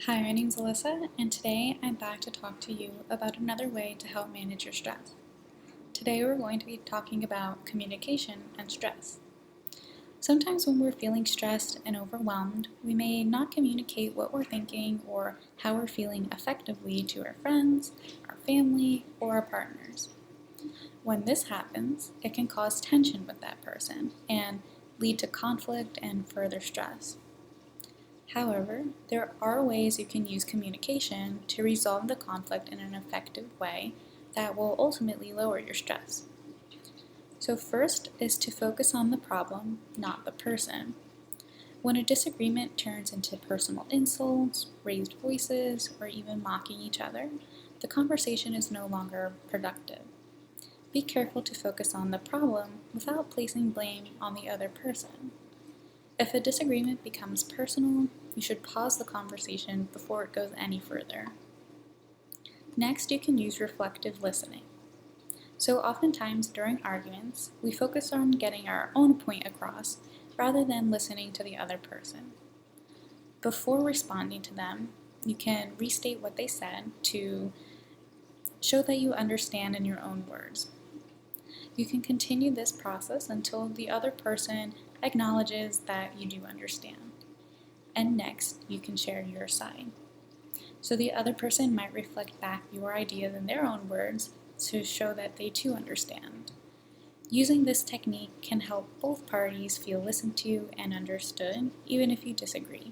Hi, my name's Alyssa, and today I'm back to talk to you about another way to help manage your stress. Today we're going to be talking about communication and stress. Sometimes when we're feeling stressed and overwhelmed, we may not communicate what we're thinking or how we're feeling effectively to our friends, our family, or our partners. When this happens, it can cause tension with that person and lead to conflict and further stress. However, there are ways you can use communication to resolve the conflict in an effective way that will ultimately lower your stress. So, first is to focus on the problem, not the person. When a disagreement turns into personal insults, raised voices, or even mocking each other, the conversation is no longer productive. Be careful to focus on the problem without placing blame on the other person. If a disagreement becomes personal, you should pause the conversation before it goes any further. Next, you can use reflective listening. So, oftentimes during arguments, we focus on getting our own point across rather than listening to the other person. Before responding to them, you can restate what they said to show that you understand in your own words. You can continue this process until the other person acknowledges that you do understand. And next, you can share your side. So the other person might reflect back your ideas in their own words to show that they too understand. Using this technique can help both parties feel listened to and understood, even if you disagree.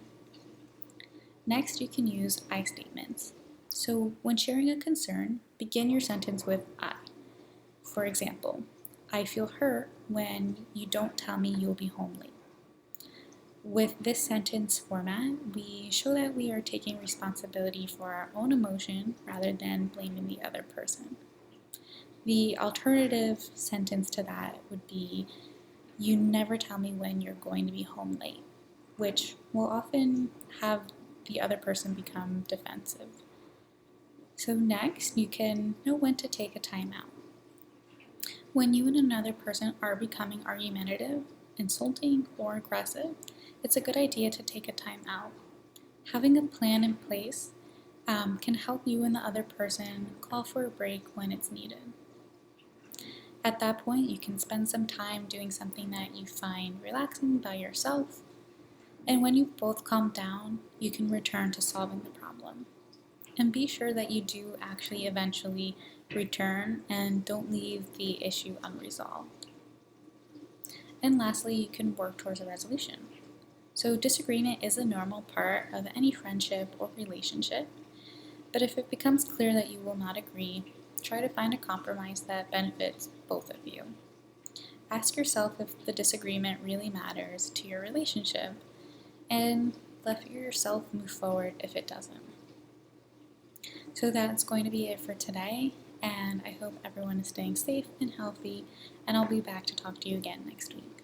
Next, you can use I statements. So when sharing a concern, begin your sentence with I. For example, I feel hurt when you don't tell me you'll be home late. With this sentence format, we show that we are taking responsibility for our own emotion rather than blaming the other person. The alternative sentence to that would be, you never tell me when you're going to be home late, which will often have the other person become defensive. So next, you can know when to take a timeout. When you and another person are becoming argumentative, insulting, or aggressive, it's a good idea to take a time out. Having a plan in place can help you and the other person call for a break when it's needed. At that point, you can spend some time doing something that you find relaxing by yourself, and when you both calm down, you can return to solving the problem. And be sure that you do actually eventually return and don't leave the issue unresolved. And lastly, you can work towards a resolution. So disagreement is a normal part of any friendship or relationship, but if it becomes clear that you will not agree, try to find a compromise that benefits both of you. Ask yourself if the disagreement really matters to your relationship, and let yourself move forward if it doesn't. So that's going to be it for today, and I hope everyone is staying safe and healthy, and I'll be back to talk to you again next week.